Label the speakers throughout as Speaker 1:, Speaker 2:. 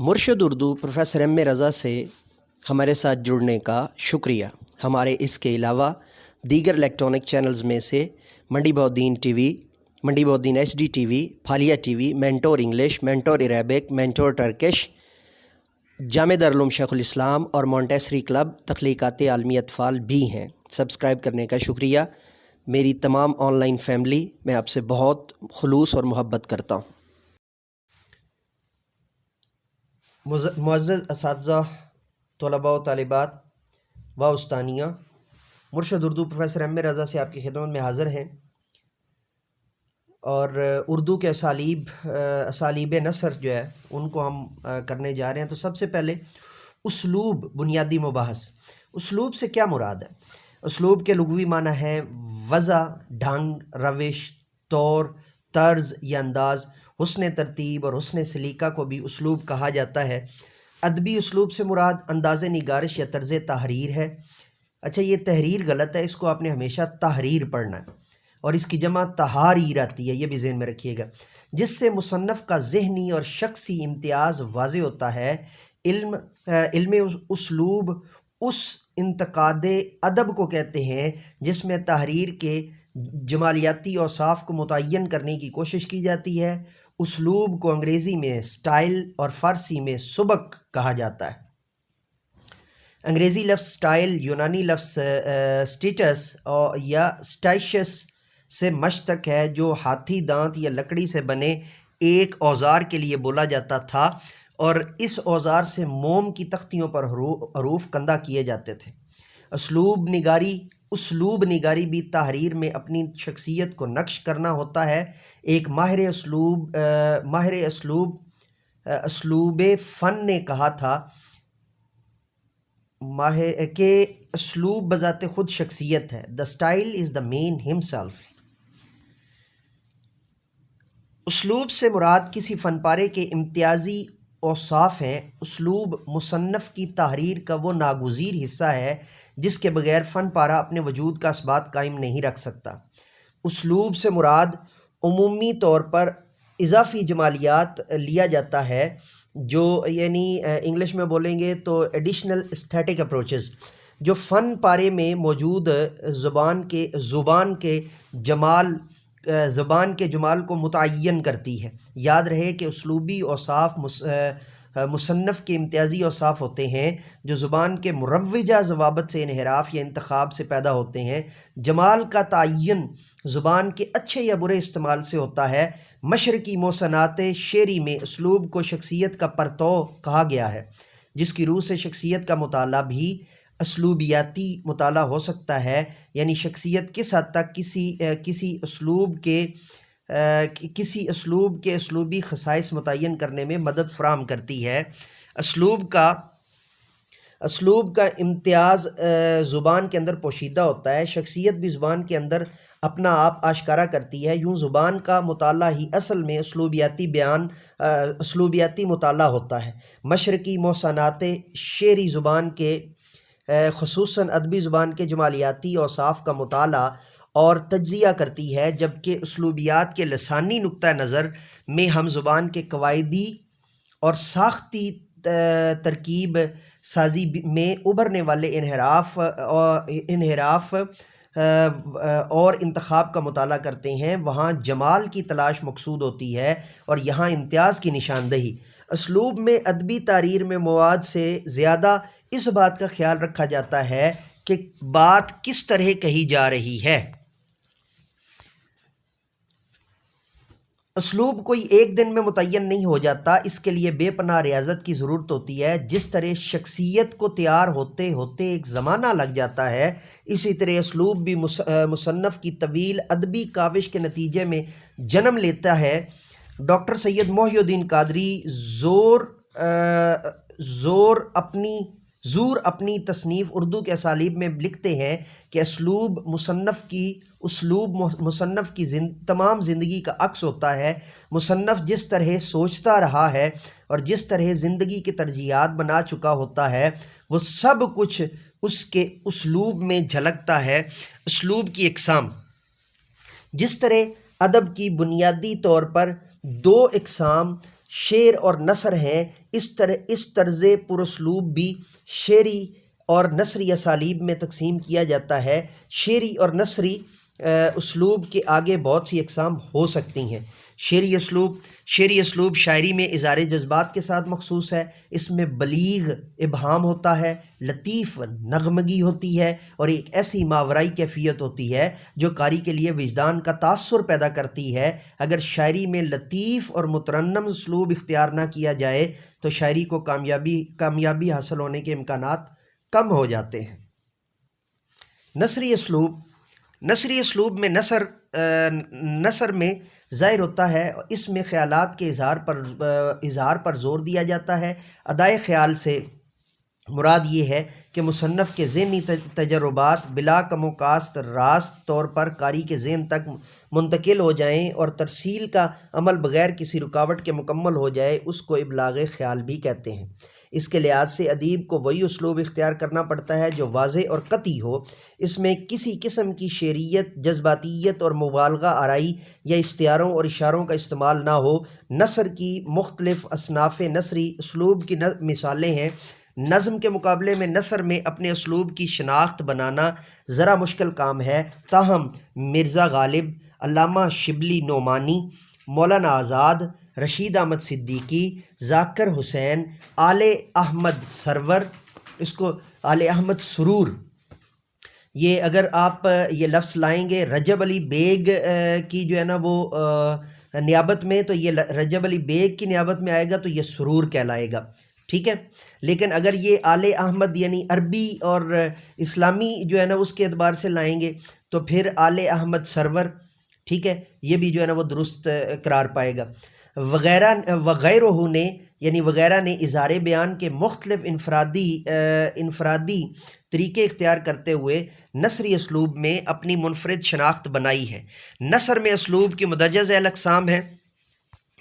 Speaker 1: مرشد Urdu professor M رضا سے ہمارے ساتھ جڑنے کا شکریہ۔ ہمارے اس کے علاوہ دیگر الیکٹرانک چینلز میں سے منڈی بہدین T V, Mandi Bahauddin H D T V, Phalia T V, Mentor English, Mentor Arabic, Mentor Turkish, Jamia Darul Uloom شیخ الاسلام اور مونٹیسری کلب تخلیقات عالمی اطفال بھی ہیں۔ سبسکرائب کرنے کا شکریہ۔ میری تمام آن لائن فیملی، میں آپ سے بہت خلوص اور محبت کرتا ہوں۔ معزز اساتذہ، طلباء و طالبات و استانیہ، مرشد اردو پروفیسر ایم رضا سے آپ کی خدمت میں حاضر ہیں، اور اردو کے اسالیب نثر جو ہے ان کو ہم کرنے جا رہے ہیں۔ تو سب سے پہلے اسلوب، بنیادی مباحث۔ اسلوب سے کیا مراد ہے؟ اسلوب کے لغوی معنی ہے وضع، ڈھنگ، روش، طور، طرز یا انداز۔ حسن ترتیب اور حسن سلیقہ کو بھی اسلوب کہا جاتا ہے۔ ادبی اسلوب سے مراد انداز نگارش یا طرز تحریر ہے۔ اچھا، یہ تحریر غلط ہے، اس کو آپ نے ہمیشہ تحریر پڑھنا ہے، اور اس کی جمع تحاریر آتی ہے، یہ بھی ذہن میں رکھیے گا۔ جس سے مصنف کا ذہنی اور شخصی امتیاز واضح ہوتا ہے۔ علم اسلوب اس انتقاد ادب کو کہتے ہیں جس میں تحریر کے جمالیاتی اوصاف کو متعین کرنے کی کوشش کی جاتی ہے۔ اسلوب کو انگریزی میں سٹائل اور فارسی میں سبک کہا جاتا ہے۔ انگریزی لفظ سٹائل یونانی لفظ سٹیٹس یا سٹائشس سے مشتق ہے، جو ہاتھی دانت یا لکڑی سے بنے ایک اوزار کے لیے بولا جاتا تھا، اور اس اوزار سے موم کی تختیوں پر حروف کندہ کیے جاتے تھے۔ اسلوب نگاری بھی تحریر میں اپنی شخصیت کو نقش کرنا ہوتا ہے۔ ایک ماہر اسلوب فن نے کہا تھا کہ اسلوب بذات خود شخصیت ہے۔ The style is the man himself۔ اسلوب سے مراد کسی فن پارے کے امتیازی اوصاف ہیں۔ اسلوب مصنف کی تحریر کا وہ ناگزیر حصہ ہے جس کے بغیر فن پارہ اپنے وجود کا اثبات قائم نہیں رکھ سکتا۔ اسلوب سے مراد عمومی طور پر اضافی جمالیات لیا جاتا ہے، جو یعنی انگلش میں بولیں گے تو ایڈیشنل ایستھیٹک اپروچز، جو فن پارے میں موجود زبان کے جمال کو متعین کرتی ہے۔ یاد رہے کہ اسلوبی اوصاف مصنف کے امتیازی اوصاف ہوتے ہیں جو زبان کے مروجہ ضوابط سے انحراف یا انتخاب سے پیدا ہوتے ہیں۔ جمال کا تعین زبان کے اچھے یا برے استعمال سے ہوتا ہے۔ مشرقی محسنات شعری میں اسلوب کو شخصیت کا پرتو کہا گیا ہے، جس کی روح سے شخصیت کا مطالعہ بھی اسلوبیاتی مطالعہ ہو سکتا ہے، یعنی شخصیت کس حد تک کسی اسلوب کے اسلوبی خصائص متعین کرنے میں مدد فراہم کرتی ہے۔ اسلوب کا امتیاز زبان کے اندر پوشیدہ ہوتا ہے۔ شخصیت بھی زبان کے اندر اپنا آپ آشکارا کرتی ہے۔ یوں زبان کا مطالعہ ہی اصل میں اسلوبیاتی مطالعہ ہوتا ہے۔ مشرقی محسنات شعری زبان کے خصوصاً ادبی زبان کے جمالیاتی اوصاف کا مطالعہ اور تجزیہ کرتی ہے، جبکہ اسلوبیات کے لسانی نقطہ نظر میں ہم زبان کے قواعدی اور ساختی ترکیب سازی میں ابھرنے والے انحراف اور انتخاب کا مطالعہ کرتے ہیں۔ وہاں جمال کی تلاش مقصود ہوتی ہے اور یہاں امتیاز کی نشاندہی۔ اسلوب میں ادبی تحریر میں مواد سے زیادہ اس بات کا خیال رکھا جاتا ہے کہ بات کس طرح کہی جا رہی ہے۔ اسلوب کوئی ایک دن میں متعین نہیں ہو جاتا، اس کے لیے بے پناہ ریاضت کی ضرورت ہوتی ہے۔ جس طرح شخصیت کو تیار ہوتے ہوتے ایک زمانہ لگ جاتا ہے، اسی طرح اسلوب بھی مصنف کی طویل ادبی کاوش کے نتیجے میں جنم لیتا ہے۔ ڈاکٹر سید محی الدین قادری زور اپنی تصنیف اردو کے اسالیب میں لکھتے ہیں کہ اسلوب مصنف کی تمام زندگی کا عکس ہوتا ہے۔ مصنف جس طرح سوچتا رہا ہے اور جس طرح زندگی کی ترجیحات بنا چکا ہوتا ہے، وہ سب کچھ اس کے اسلوب میں جھلکتا ہے۔ اسلوب کی اقسام: جس طرح ادب کی بنیادی طور پر دو اقسام شعر اور نثر ہیں، اس طرز پراسلوب بھی شعری اور نثری اسالیب میں تقسیم کیا جاتا ہے۔ شعری اور نثری اسلوب کے آگے بہت سی اقسام ہو سکتی ہیں۔ شعری اسلوب شاعری میں اظہار جذبات کے ساتھ مخصوص ہے، اس میں بلیغ ابہام ہوتا ہے، لطیف نغمگی ہوتی ہے اور ایک ایسی ماورائی کیفیت ہوتی ہے جو قاری کے لیے وجدان کا تاثر پیدا کرتی ہے۔ اگر شاعری میں لطیف اور مترنم اسلوب اختیار نہ کیا جائے تو شاعری کو کامیابی حاصل ہونے کے امکانات کم ہو جاتے ہیں۔ نثری اسلوب میں نثر میں ظاہر ہوتا ہے، اس میں خیالات کے اظہار پر زور دیا جاتا ہے۔ ادائے خیال سے مراد یہ ہے کہ مصنف کے ذہنی تجربات بلا کم و کاست راست طور پر قاری کے ذہن تک منتقل ہو جائیں اور ترسیل کا عمل بغیر کسی رکاوٹ کے مکمل ہو جائے، اس کو ابلاغ خیال بھی کہتے ہیں۔ اس کے لحاظ سے ادیب کو وہی اسلوب اختیار کرنا پڑتا ہے جو واضح اور قطعی ہو، اس میں کسی قسم کی شعریت، جذباتیت اور مبالغہ آرائی یا استعاروں اور اشاروں کا استعمال نہ ہو۔ نثر کی مختلف اصناف نثری اسلوب کی مثالیں ہیں۔ نظم کے مقابلے میں نثر میں اپنے اسلوب کی شناخت بنانا ذرا مشکل کام ہے، تاہم مرزا غالب، علامہ شبلی نعمانی، مولانا آزاد، رشید احمد صدیقی، ذاکر حسین، آل احمد سرور، یہ اگر آپ یہ لفظ لائیں گے رجب علی بیگ کی جو ہے نا وہ نیابت میں، تو یہ رجب علی بیگ کی نیابت میں آئے گا تو یہ سرور کہلائے گا، ٹھیک ہے۔ لیکن اگر یہ آل احمد یعنی عربی اور اسلامی جو ہے نا اس کے اعتبار سے لائیں گے تو پھر آل احمد سرور، ٹھیک ہے، یہ بھی جو ہے نا وہ درست قرار پائے گا۔ وغیرہ نے اظہار بیان کے مختلف انفرادی طریقے اختیار کرتے ہوئے نثری اسلوب میں اپنی منفرد شناخت بنائی ہے۔ نثر میں اسلوب کی مندرجہ ذیل اقسام ہیں۔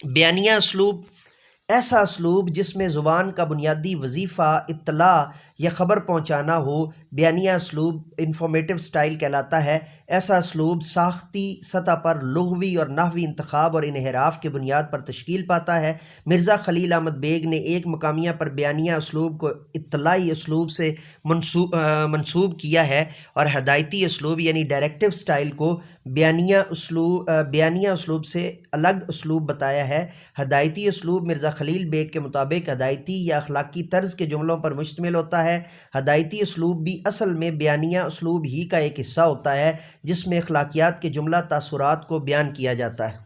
Speaker 1: بیانیہ اسلوب، ایسا اسلوب جس میں زبان کا بنیادی وظیفہ اطلاع یا خبر پہنچانا ہو، بیانیہ اسلوب انفارمیٹو سٹائل کہلاتا ہے۔ ایسا اسلوب ساختی سطح پر لغوی اور نحوی انتخاب اور انحراف کی بنیاد پر تشکیل پاتا ہے۔ مرزا خلیل احمد بیگ نے ایک مقامیہ پر بیانیہ اسلوب کو اطلاعی اسلوب سے منسوب کیا ہے اور ہدایتی اسلوب یعنی ڈائریکٹو سٹائل کو بیانیہ اسلوب سے الگ اسلوب بتایا ہے۔ ہدایتی اسلوب مرزا خلیل بیگ کے مطابق ہدایتی یا اخلاقی طرز کے جملوں پر مشتمل ہوتا ہے۔ ہدایتی اسلوب بھی اصل میں بیانیہ اسلوب ہی کا ایک حصہ ہوتا ہے جس میں اخلاقیات کے جملہ تاثرات کو بیان کیا جاتا ہے۔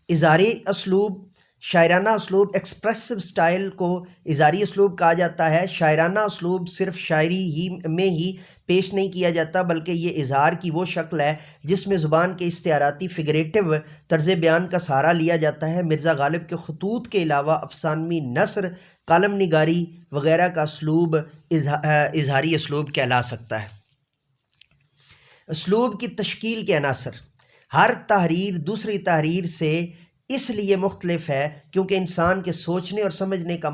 Speaker 1: اظہاری اسلوب، شاعرانہ اسلوب، ایکسپریسو سٹائل کو اظہاری اسلوب کہا جاتا ہے۔ شاعرانہ اسلوب صرف شاعری میں ہی پیش نہیں کیا جاتا بلکہ یہ اظہار کی وہ شکل ہے جس میں زبان کے استعاراتی فگریٹو طرز بیان کا سہارا لیا جاتا ہے۔ مرزا غالب کے خطوط کے علاوہ افسانوی نثر، کالم نگاری وغیرہ کا اسلوب اظہاری اسلوب کہلا سکتا ہے۔ اسلوب کی تشکیل کے عناصر، ہر تحریر دوسری تحریر سے اس لیے مختلف ہے کیونکہ انسان کے سوچنے اور سمجھنے کا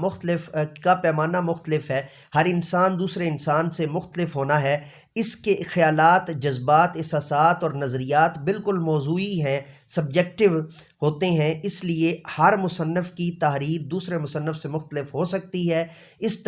Speaker 1: پیمانہ مختلف ہے۔ ہر انسان دوسرے انسان سے مختلف ہونا ہے، اس کے خیالات، جذبات، احساسات اور نظریات بالکل موضوعی ہیں، سبجیکٹیو ہوتے ہیں، اس لیے ہر مصنف کی تحریر دوسرے مصنف سے مختلف ہو سکتی ہے۔ اس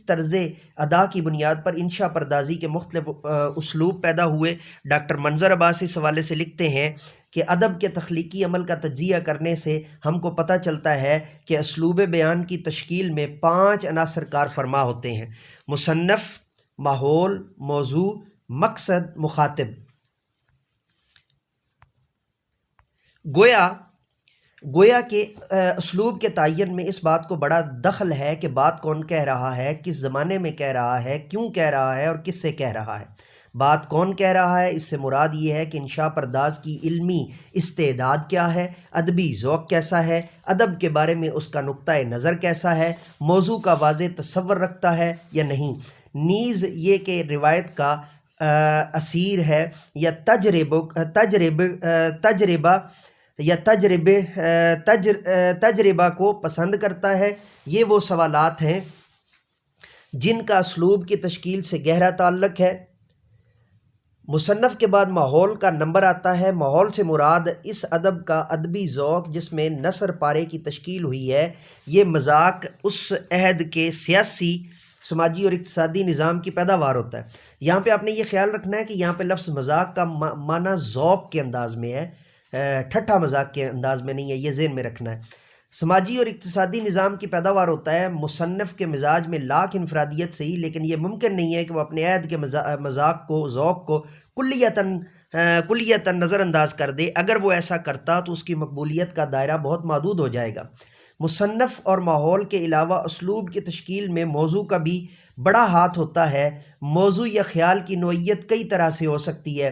Speaker 1: طرز ادا کی بنیاد پر انشاء پردازی کے مختلف اسلوب پیدا ہوئے۔ ڈاکٹر منظر عباس اس حوالے سے لکھتے ہیں کہ ادب کے تخلیقی عمل کا تجزیہ کرنے سے ہم کو پتہ چلتا ہے کہ اسلوب بیان کی تشکیل میں 5 عناصر کار فرما ہوتے ہیں: مصنف، ماحول، موضوع، مقصد، مخاطب۔ گویا کہ اسلوب کے تعین میں اس بات کو بڑا دخل ہے کہ بات کون کہہ رہا ہے، کس زمانے میں کہہ رہا ہے، کیوں کہہ رہا ہے اور کس سے کہہ رہا ہے۔ بات کون کہہ رہا ہے، اس سے مراد یہ ہے کہ انشاء پرداز کی علمی استعداد کیا ہے، ادبی ذوق کیسا ہے، ادب کے بارے میں اس کا نقطۂ نظر کیسا ہے، موضوع کا واضح تصور رکھتا ہے یا نہیں، نیز یہ کہ روایت کا اسیر ہے یا تجربہ کو پسند کرتا ہے۔ یہ وہ سوالات ہیں جن کا اسلوب کی تشکیل سے گہرا تعلق ہے۔ مصنف کے بعد ماحول کا نمبر آتا ہے۔ ماحول سے مراد اس ادب کا ادبی ذوق جس میں نثر پارے کی تشکیل ہوئی ہے۔ یہ مذاق اس عہد کے سیاسی، سماجی اور اقتصادی نظام کی پیداوار ہوتا ہے۔ یہاں پہ آپ نے یہ خیال رکھنا ہے کہ یہاں پہ لفظ مذاق کا معنی ذوق کے انداز میں ہے، ٹھٹھا مذاق کے انداز میں نہیں ہے، یہ ذہن میں رکھنا ہے۔ سماجی اور اقتصادی نظام کی پیداوار ہوتا ہے۔ مصنف کے مزاج میں لاکھ انفرادیت سے ہی، لیکن یہ ممکن نہیں ہے کہ وہ اپنے عہد کے مذاق کو، ذوق کو کلیتاً نظر انداز کر دے۔ اگر وہ ایسا کرتا تو اس کی مقبولیت کا دائرہ بہت محدود ہو جائے گا۔ مصنف اور ماحول کے علاوہ اسلوب کی تشکیل میں موضوع کا بھی بڑا ہاتھ ہوتا ہے۔ موضوع یا خیال کی نوعیت کئی طرح سے ہو سکتی ہے،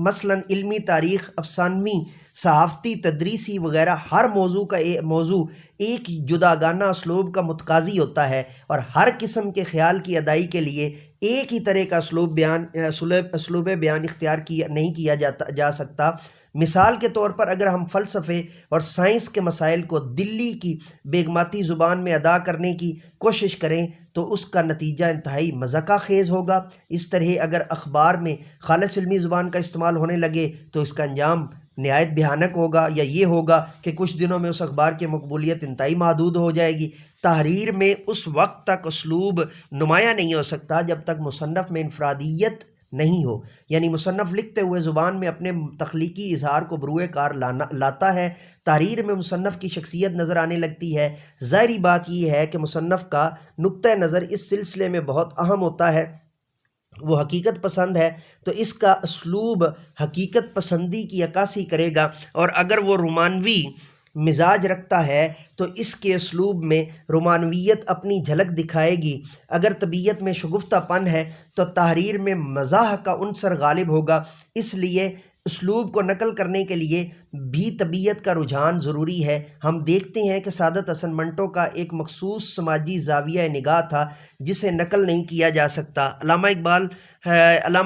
Speaker 1: مثلاً علمی، تاریخ، افسانوی، صحافتی، تدریسی وغیرہ۔ ہر موضوع ایک جداگانہ اسلوب کا متقاضی ہوتا ہے، اور ہر قسم کے خیال کی ادائی کے لیے ایک ہی طرح کا اسلوب بیان اختیار نہیں کیا جا سکتا۔ مثال کے طور پر اگر ہم فلسفے اور سائنس کے مسائل کو دلی کی بیگماتی زبان میں ادا کرنے کی کوشش کریں تو اس کا نتیجہ انتہائی مذاق خیز ہوگا۔ اس طرح اگر اخبار میں خالص علمی زبان کا استعمال ہونے لگے تو اس کا انجام نہایت بھیانک ہوگا، یا یہ ہوگا کہ کچھ دنوں میں اس اخبار کی مقبولیت انتہائی محدود ہو جائے گی۔ تحریر میں اس وقت تک اسلوب نمایاں نہیں ہو سکتا جب تک مصنف میں انفرادیت نہیں ہو، یعنی مصنف لکھتے ہوئے زبان میں اپنے تخلیقی اظہار کو بروئے کار لاتا ہے۔ تحریر میں مصنف کی شخصیت نظر آنے لگتی ہے۔ ظاہری بات یہ ہے کہ مصنف کا نقطہ نظر اس سلسلے میں بہت اہم ہوتا ہے۔ وہ حقیقت پسند ہے تو اس کا اسلوب حقیقت پسندی کی عکاسی کرے گا، اور اگر وہ رومانوی مزاج رکھتا ہے تو اس کے اسلوب میں رومانویت اپنی جھلک دکھائے گی۔ اگر طبیعت میں شگفتہ پن ہے تو تحریر میں مزاح کا عنصر غالب ہوگا۔ اس لیے اسلوب کو نقل کرنے کے لیے بھی طبیعت کا رجحان ضروری ہے۔ ہم دیکھتے ہیں کہ سعادت حسن منٹو کا ایک مخصوص سماجی زاویہ نگاہ تھا جسے نقل نہیں کیا جا سکتا۔ علامہ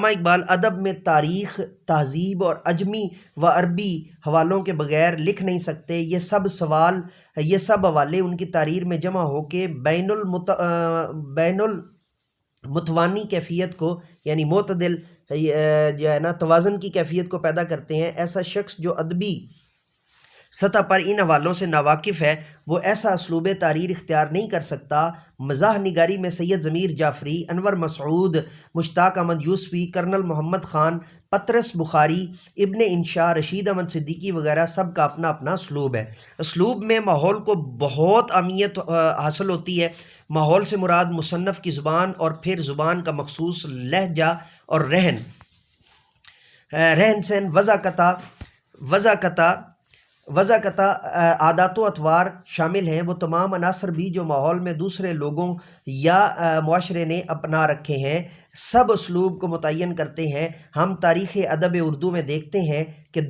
Speaker 1: اقبال ادب میں تاریخ، تہذیب اور عجمی و عربی حوالوں کے بغیر لکھ نہیں سکتے۔ یہ سب حوالے ان کی تحریر میں جمع ہو کے بین المتوانی کیفیت کو، یعنی معتدل جو ہے نا توازن کی کیفیت کو پیدا کرتے ہیں۔ ایسا شخص جو ادبی سطح پر ان حوالوں سے ناواقف ہے وہ ایسا اسلوب تحریر اختیار نہیں کر سکتا۔ مزاح نگاری میں سید ضمیر جعفری، انور مسعود، مشتاق احمد یوسفی، کرنل محمد خان، پطرس بخاری، ابن انشا، رشید احمد صدیقی وغیرہ سب کا اپنا اپنا اسلوب ہے۔ اسلوب میں ماحول کو بہت اہمیت حاصل ہوتی ہے۔ ماحول سے مراد مصنف کی زبان اور پھر زبان کا مخصوص لہجہ اور رہن سہن، وضاقتہ عادات و اطوار شامل ہیں۔ وہ تمام عناصر بھی جو ماحول میں دوسرے لوگوں یا معاشرے نے اپنا رکھے ہیں سب اسلوب کو متعین کرتے ہیں۔ ہم تاریخ ادب اردو میں دیکھتے ہیں کہ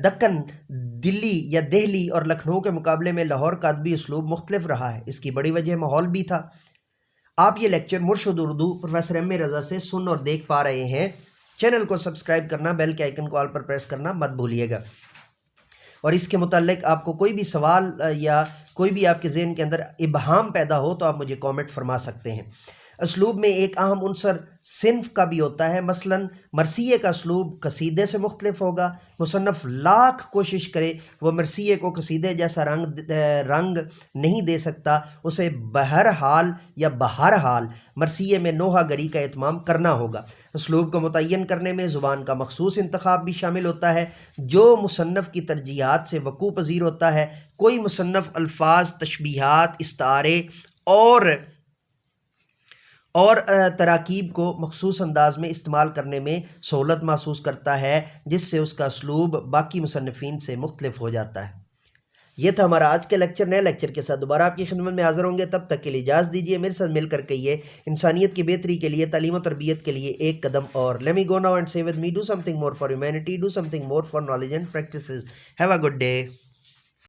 Speaker 1: دکن، دلی یا دہلی اور لکھنؤ کے مقابلے میں لاہور کا ادبی اسلوب مختلف رہا ہے۔ اس کی بڑی وجہ ماحول بھی تھا۔ آپ یہ لیکچر مرشد اردو پروفیسر ایم اے رضا سے سن اور دیکھ پا رہے ہیں۔ چینل کو سبسکرائب کرنا، بیل کے آئیکن کو آل پر پریس کرنا مت بھولیے گا، اور اس کے متعلق آپ کو کوئی بھی سوال یا کوئی بھی آپ کے ذہن کے اندر ابہام پیدا ہو تو آپ مجھے کامنٹ فرما سکتے ہیں۔ اسلوب میں ایک اہم عنصر صنف کا بھی ہوتا ہے۔ مثلاً مرثیے کا اسلوب قصیدے سے مختلف ہوگا۔ مصنف لاکھ کوشش کرے وہ مرثیے کو قصیدے جیسا رنگ نہیں دے سکتا۔ اسے بہرحال مرثیے میں نوحہ گری کا اہتمام کرنا ہوگا۔ اسلوب کو متعین کرنے میں زبان کا مخصوص انتخاب بھی شامل ہوتا ہے جو مصنف کی ترجیحات سے وقوع پذیر ہوتا ہے۔ کوئی مصنف الفاظ، تشبیہات، استعارے اور تراکیب کو مخصوص انداز میں استعمال کرنے میں سہولت محسوس کرتا ہے جس سے اس کا اسلوب باقی مصنفین سے مختلف ہو جاتا ہے۔ یہ تھا ہمارا آج کے لیکچر۔ نئے لیکچر کے ساتھ دوبارہ آپ کی خدمت میں حاضر ہوں گے، تب تک کے لیے اجازت دیجیے۔ میرے ساتھ مل کر کہیے، انسانیت کی بہتری کے لیے، تعلیم و تربیت کے لیے ایک قدم اور۔ Let me go now and say with me, do something more for humanity, do something more for knowledge and practices. Have a good day.